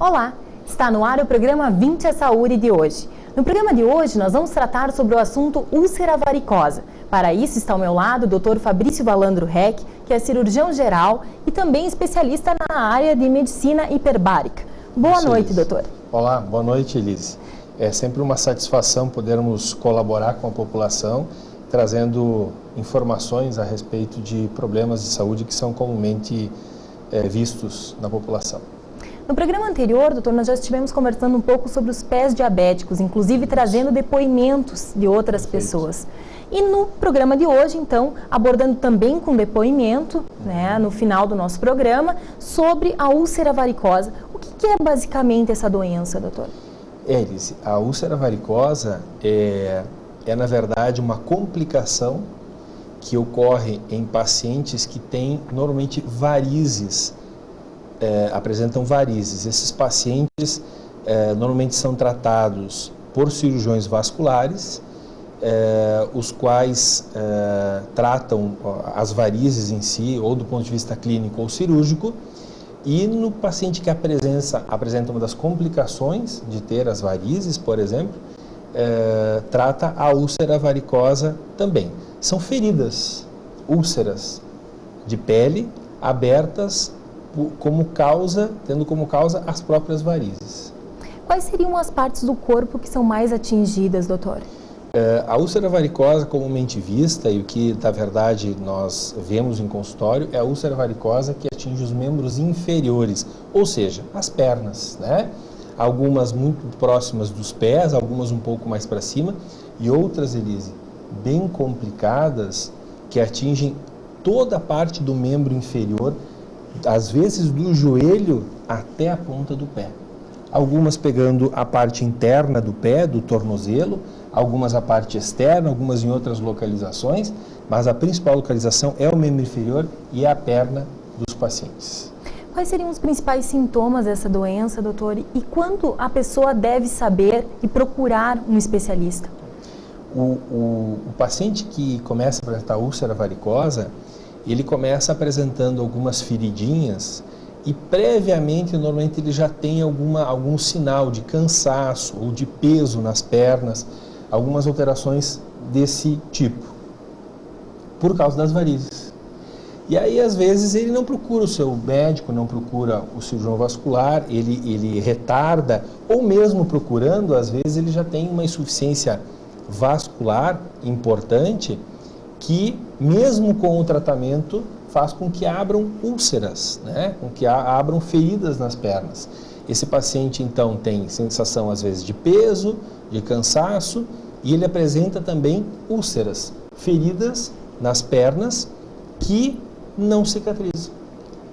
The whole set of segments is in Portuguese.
Olá, está no ar o programa Vinte à Saúde de hoje. No programa de hoje nós vamos tratar sobre o assunto úlcera varicosa. Para isso está ao meu lado o Dr. Fabrício Valandro Reck, que é cirurgião geral e também especialista na área de medicina hiperbárica. Boa noite, doutor. Olá, boa noite, Elise. É sempre uma satisfação podermos colaborar com a população, trazendo informações a respeito de problemas de saúde que são comumente vistos na população. No programa anterior, doutor, nós já estivemos conversando um pouco sobre os pés diabéticos, inclusive trazendo depoimentos de outras pessoas. E no programa de hoje, então, abordando também com depoimento, no final do nosso programa, sobre a úlcera varicosa. O que é basicamente essa doença, doutor? Elise, a úlcera varicosa é na verdade uma complicação que ocorre em pacientes que têm normalmente varizes, apresentam varizes. Esses pacientes normalmente são tratados por cirurgiões vasculares, os quais tratam as varizes em si, ou do ponto de vista clínico ou cirúrgico, e no paciente que apresenta uma das complicações de ter as varizes, por exemplo, trata a úlcera varicosa também. São feridas, úlceras de pele abertas tendo como causa as próprias varizes. Quais seriam as partes do corpo que são mais atingidas, doutor? A úlcera varicosa comumente vista, e o que na verdade nós vemos em consultório, é a úlcera varicosa que atinge os membros inferiores, ou seja, as pernas, Algumas muito próximas dos pés, algumas um pouco mais para cima, e outras, Elise, bem complicadas, que atingem toda a parte do membro inferior, às vezes do joelho até a ponta do pé. Algumas pegando a parte interna do pé, do tornozelo, algumas a parte externa, algumas em outras localizações, mas a principal localização é o membro inferior e a perna dos pacientes. Quais seriam os principais sintomas dessa doença, doutor? E quando a pessoa deve saber e procurar um especialista? O paciente que começa a apresentar úlcera varicosa, ele começa apresentando algumas feridinhas e previamente, normalmente, ele já tem algum sinal de cansaço ou de peso nas pernas, algumas alterações desse tipo, por causa das varizes. E aí, às vezes, ele não procura o seu médico, não procura o cirurgião vascular, ele retarda, ou mesmo procurando, às vezes, ele já tem uma insuficiência vascular importante que, mesmo com o tratamento, faz com que abram úlceras, com que abram feridas nas pernas. Esse paciente, então, tem sensação, às vezes, de peso, de cansaço, e ele apresenta também úlceras, feridas nas pernas que não cicatrizam.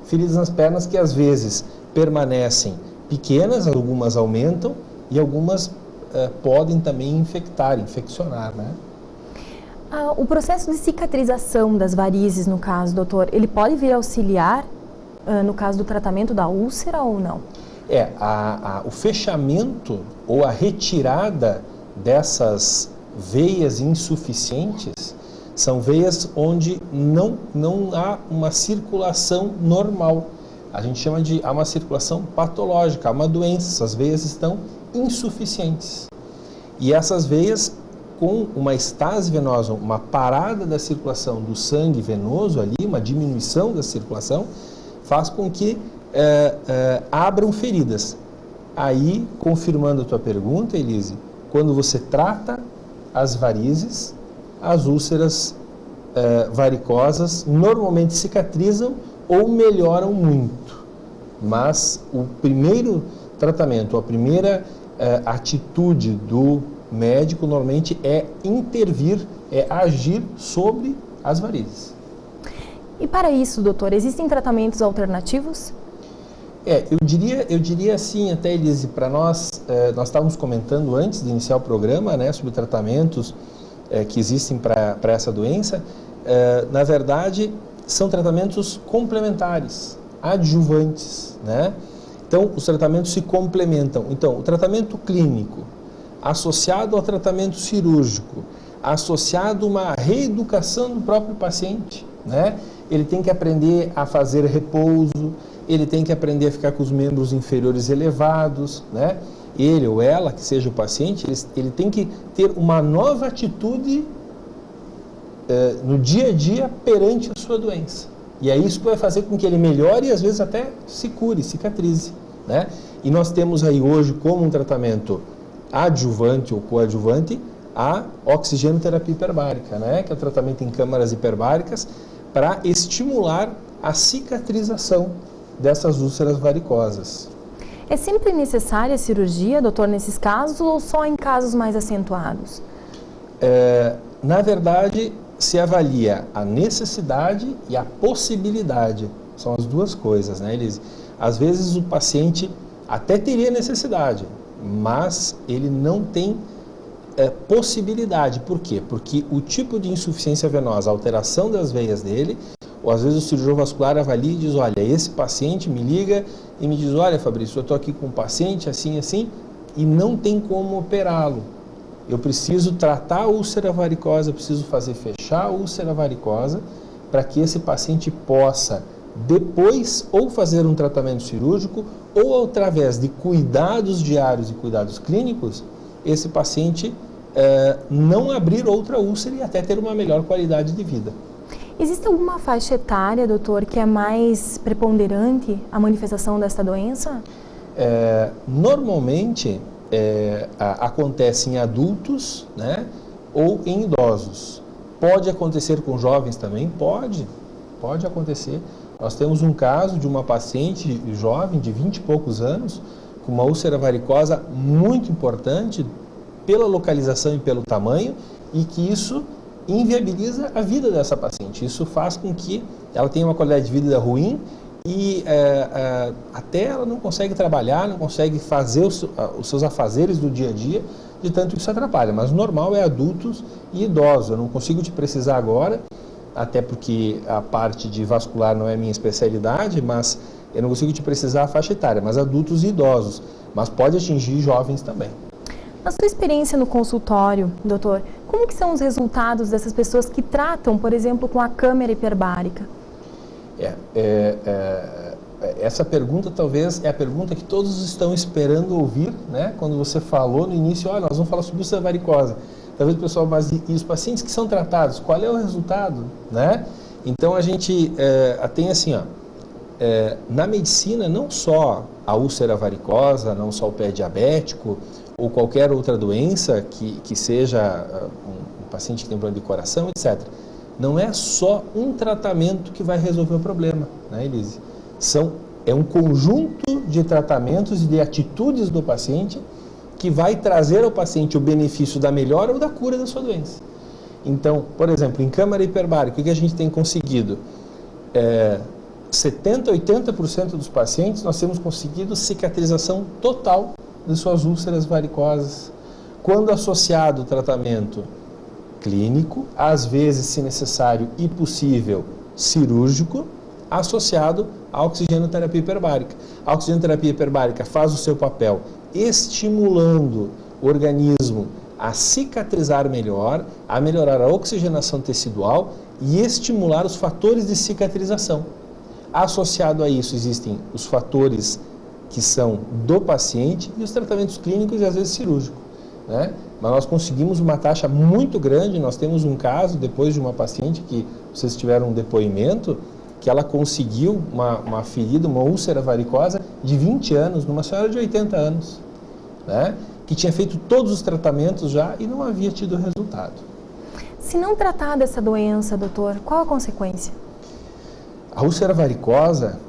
Feridas nas pernas que às vezes permanecem pequenas, algumas aumentam e algumas podem também infeccionar, O processo de cicatrização das varizes, no caso, doutor, ele pode vir auxiliar no caso do tratamento da úlcera ou não? O fechamento ou a retirada dessas veias insuficientes são veias onde não há uma circulação normal. A gente chama de uma circulação patológica, há uma doença, essas veias estão insuficientes. E essas veias, com uma estase venosa, uma parada da circulação do sangue venoso ali, uma diminuição da circulação, faz com que abram feridas. Aí, confirmando a tua pergunta, Elise, quando você trata as varizes, as úlceras varicosas normalmente cicatrizam ou melhoram muito. Mas o primeiro tratamento, a primeira atitude do médico normalmente é intervir, é agir sobre as varizes. E para isso, doutor, existem tratamentos alternativos? Eu diria assim, até, Elise, para nós estávamos comentando antes de iniciar o programa, sobre tratamentos que existem para essa doença. Na verdade, são tratamentos complementares, adjuvantes, Então, os tratamentos se complementam. Então, o tratamento clínico, associado ao tratamento cirúrgico, associado a uma reeducação do próprio paciente, Ele tem que aprender a fazer repouso, ele tem que aprender a ficar com os membros inferiores elevados, né? Ele ou ela, que seja o paciente, ele tem que ter uma nova atitude no dia a dia perante a sua doença. E é isso que vai fazer com que ele melhore e às vezes até se cure, cicatrize, né? E nós temos aí hoje como um tratamento adjuvante ou coadjuvante a oxigenoterapia hiperbárica, né? Que é o tratamento em câmaras hiperbáricas para estimular a cicatrização dessas úlceras varicosas. É sempre necessária a cirurgia, doutor, nesses casos ou só em casos mais acentuados? Na verdade, se avalia a necessidade e a possibilidade. São as duas coisas, né? Às vezes o paciente até teria necessidade, mas ele não tem possibilidade. Por quê? Porque o tipo de insuficiência venosa, a alteração das veias dele, ou às vezes o cirurgião vascular avalia e diz, olha, esse paciente me liga e me diz, olha, Fabrício, eu estou aqui com um paciente assim, assim, e não tem como operá-lo. Eu preciso tratar a úlcera varicosa, eu preciso fazer fechar a úlcera varicosa para que esse paciente possa depois ou fazer um tratamento cirúrgico ou através de cuidados diários e cuidados clínicos, esse paciente não abrir outra úlcera e até ter uma melhor qualidade de vida. Existe alguma faixa etária, doutor, que é mais preponderante a manifestação desta doença? Normalmente acontece em adultos, né, ou em idosos. Pode acontecer com jovens também? Pode acontecer. Nós temos um caso de uma paciente jovem de 20 e poucos anos com uma úlcera varicosa muito importante pela localização e pelo tamanho e que isso inviabiliza a vida dessa paciente. Isso faz com que ela tenha uma qualidade de vida ruim e até ela não consegue trabalhar, não consegue fazer os seus afazeres do dia a dia, de tanto isso atrapalha. Mas o normal é adultos e idosos. Eu não consigo te precisar agora, até porque a parte de vascular não é minha especialidade, mas eu não consigo te precisar a faixa etária, mas adultos e idosos. Mas pode atingir jovens também. Na sua experiência no consultório, doutor, como que são os resultados dessas pessoas que tratam, por exemplo, com a câmara hiperbárica? Essa pergunta talvez é a pergunta que todos estão esperando ouvir, né? Quando você falou no início, olha, nós vamos falar sobre úlcera varicosa. Talvez o pessoal, mas e os pacientes que são tratados, qual é o resultado, né? Então a gente tem assim, na medicina não só a úlcera varicosa, não só o pé diabético ou qualquer outra doença que seja um paciente que tem problema de coração, etc. Não é só um tratamento que vai resolver o problema, né, Elise? É um conjunto de tratamentos e de atitudes do paciente que vai trazer ao paciente o benefício da melhora ou da cura da sua doença. Então, por exemplo, em câmara hiperbárica, o que a gente tem conseguido? 70%, 80% dos pacientes nós temos conseguido cicatrização total de suas úlceras varicosas, quando associado ao tratamento clínico, às vezes, se necessário e possível, cirúrgico, associado à oxigenoterapia hiperbárica. A oxigenoterapia hiperbárica faz o seu papel estimulando o organismo a cicatrizar melhor, a melhorar a oxigenação tecidual e estimular os fatores de cicatrização. Associado a isso existem os fatores que são do paciente e os tratamentos clínicos e às vezes cirúrgicos, né? Mas nós conseguimos uma taxa muito grande. Nós temos um caso, depois de uma paciente que vocês tiveram um depoimento, que ela conseguiu uma ferida, uma úlcera varicosa de 20 anos, numa senhora de 80 anos, né? Que tinha feito todos os tratamentos já e não havia tido resultado. Se não tratar dessa doença, doutor, qual a consequência? A úlcera varicosa,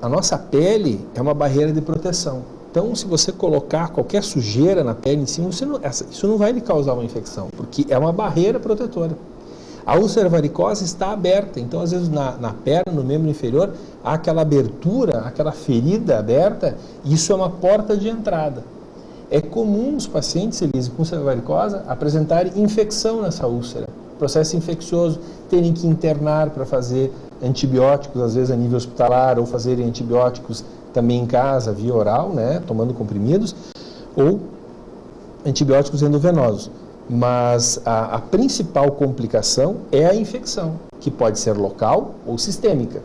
a nossa pele é uma barreira de proteção. Então, se você colocar qualquer sujeira na pele em cima, isso não vai lhe causar uma infecção, porque é uma barreira protetora. A úlcera varicosa está aberta, então às vezes na perna, no membro inferior, há aquela abertura, aquela ferida aberta, e isso é uma porta de entrada. É comum os pacientes, Elise, com úlcera varicosa apresentarem infecção nessa úlcera, processo infeccioso, terem que internar para fazer antibióticos, às vezes a nível hospitalar, ou fazerem antibióticos também em casa, via oral, né, tomando comprimidos, ou antibióticos endovenosos. Mas a principal complicação é a infecção, que pode ser local ou sistêmica.